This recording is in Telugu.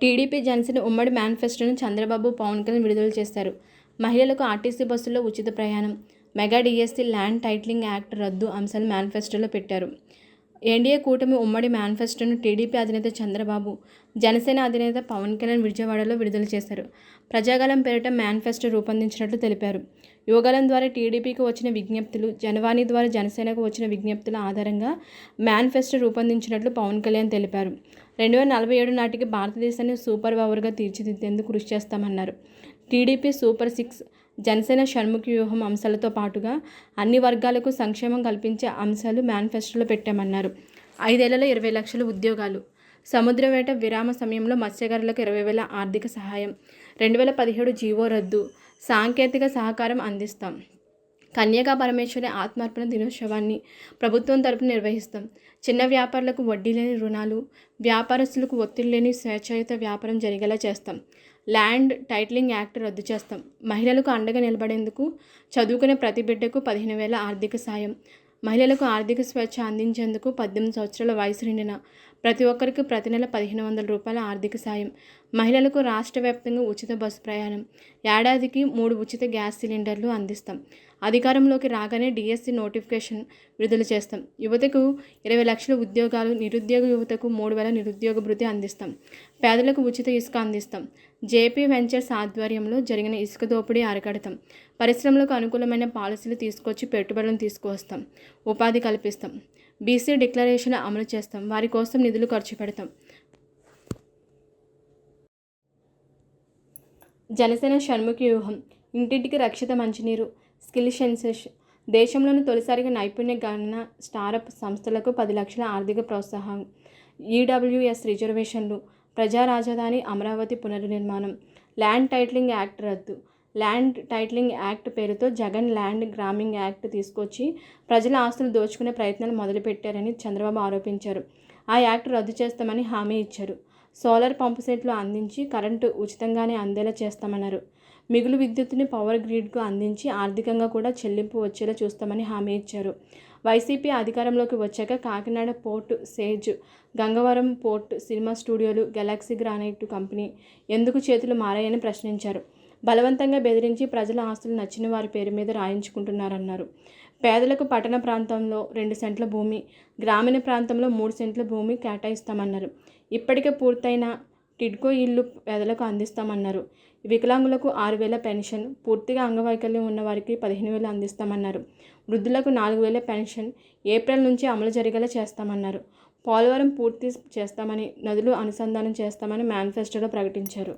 టీడీపీ జనసేన ఉమ్మడి మేనిఫెస్టోను చంద్రబాబు, పవన్ కళ్యాణ్ విడుదల చేశారు. మహిళలకు ఆర్టీసీ బస్సుల్లో ఉచిత ప్రయాణం, mega DSC, land titling act రద్దు అంశాలు మేనిఫెస్టోలో పెట్టారు. ఎన్డీఏ కూటమి ఉమ్మడి మేనిఫెస్టోను టీడీపీ అధినేత చంద్రబాబు, జనసేన అధినేత పవన్ కళ్యాణ్ విజయవాడలో విడుదల చేశారు. ప్రజాగళం పేరిట మేనిఫెస్టో రూపొందించినట్లు తెలిపారు. యువగళం ద్వారా టీడీపీకి వచ్చిన విజ్ఞప్తులు, జనవాణి ద్వారా జనసేనకు వచ్చిన విజ్ఞప్తుల ఆధారంగా మేనిఫెస్టో రూపొందించినట్లు పవన్ కళ్యాణ్ తెలిపారు. 2047 నాటికి భారతదేశాన్ని సూపర్ పవర్గా తీర్చిదిద్దేందుకు కృషి చేస్తామన్నారు. టీడీపీ సూపర్ 6, జనసేన షణ్ముఖ వ్యూహం అంశాలతో పాటుగా అన్ని వర్గాలకు సంక్షేమం కల్పించే అంశాలు మేనిఫెస్టోలో పెట్టామన్నారు. 5 ఏళ్లలో 20 లక్షల ఉద్యోగాలు, సముద్ర వేట విరామ సమయంలో మత్స్యకారులకు 20,000 ఆర్థిక సహాయం, 2017 జీవో రద్దు, సాంకేతిక సహకారం అందిస్తాం, కన్యకా పరమేశ్వరి ఆత్మార్పణ దినోత్సవాన్ని ప్రభుత్వం తరపున నిర్వహిస్తాం, చిన్న వ్యాపారులకు వడ్డీ లేని రుణాలు, వ్యాపారస్తులకు ఒత్తిడి లేని స్వేచ్ఛాయుత వ్యాపారం జరిగేలా చేస్తాం, ల్యాండ్ టైటిలింగ్ యాక్ట్ రద్దు చేస్తాం, మహిళలకు అండగా నిలబడేందుకు చదువుకునే ప్రతి బిడ్డకు 15,000 ఆర్థిక సాయం, మహిళలకు ఆర్థిక స్వేచ్ఛ అందించేందుకు 18 సంవత్సరాల వయసు నిండిన ప్రతి ఒక్కరికి ప్రతి నెల 1,500 రూపాయల ఆర్థిక సాయం, మహిళలకు రాష్ట్ర వ్యాప్తంగా ఉచిత బస్సు ప్రయాణం, ఏడాదికి 3 ఉచిత గ్యాస్ సిలిండర్లు అందిస్తాం, అధికారంలోకి రాగానే డిఎస్సి నోటిఫికేషన్ విడుదల చేస్తాం, యువతకు 20 లక్షల ఉద్యోగాలు, నిరుద్యోగ యువతకు 3,000 నిరుద్యోగ భృతి అందిస్తాం, పేదలకు ఉచిత ఇసుక అందిస్తాం, జేపీ వెంచర్స్ ఆధ్వర్యంలో జరిగిన ఇసుక దోపిడీ అరికడతాం, పరిశ్రమలకు అనుకూలమైన పాలసీలు తీసుకొచ్చి పెట్టుబడులను తీసుకువస్తాం, ఉపాధి కల్పిస్తాం, బీసీ డిక్లరేషన్ అమలు చేస్తాం, వారి కోసం నిధులు ఖర్చు పెడతాం. జనసేన షణ్ముఖ వ్యూహం, ఇంటింటికి రక్షిత మంచినీరు, స్కిల్ సెన్సెస్, దేశంలోని తొలిసారిగా నైపుణ్య గణన స్టార్టప్ సంస్థలకు 10 లక్షల ఆర్థిక ప్రోత్సాహం, ఈడబ్ల్యూఎస్ రిజర్వేషన్లు, ప్రజా రాజధాని అమరావతి పునర్నిర్మాణం, ల్యాండ్ టైటిలింగ్ యాక్ట్ రద్దు. ల్యాండ్ టైటిలింగ్ యాక్ట్ పేరుతో జగన్ ల్యాండ్ గ్రాబింగ్ యాక్ట్ తీసుకొచ్చి ప్రజల ఆస్తులు దోచుకునే ప్రయత్నాలు మొదలుపెట్టారని చంద్రబాబు ఆరోపించారు. ఆ యాక్ట్ రద్దు చేస్తామని హామీ ఇచ్చారు. సోలార్ పంపు సెట్లు అందించి కరెంటు ఉచితంగానే అందేలా చేస్తామన్నారు. మిగులు విద్యుత్తుని పవర్ గ్రిడ్కు అందించి ఆర్థికంగా కూడా చెల్లింపు వచ్చేలా చూస్తామని హామీ ఇచ్చారు. వైసీపీ అధికారంలోకి వచ్చాక Kakinada port, SEZ, Gangavaram port, cinema స్టూడియోలు, గెలాక్సీ గ్రానైట్ కంపెనీ ఎందుకు చేతులు మారాయని ప్రశ్నించారు. బలవంతంగా బెదిరించి ప్రజల ఆస్తులు నచ్చిన వారి పేరు మీద రాయించుకుంటున్నారన్నారు. పేదలకు పట్టణ ప్రాంతంలో 2 సెంట్ల భూమి, గ్రామీణ ప్రాంతంలో 3 సెంట్ల భూమి కేటాయిస్తామన్నారు. ఇప్పటికే పూర్తయిన టిడ్కో ఇల్లు పేదలకు అందిస్తామన్నారు. వికలాంగులకు 6,000 పెన్షన్, పూర్తిగా అంగవైకల్యం ఉన్న వారికి 15,000 అందిస్తామన్నారు. వృద్ధులకు 4,000 పెన్షన్ ఏప్రిల్ నుంచి అమలు జరిగేలా చేస్తామన్నారు. పోలవరం పూర్తి చేస్తామని, నదులు అనుసంధానం చేస్తామని మేనిఫెస్టోలో ప్రకటించారు.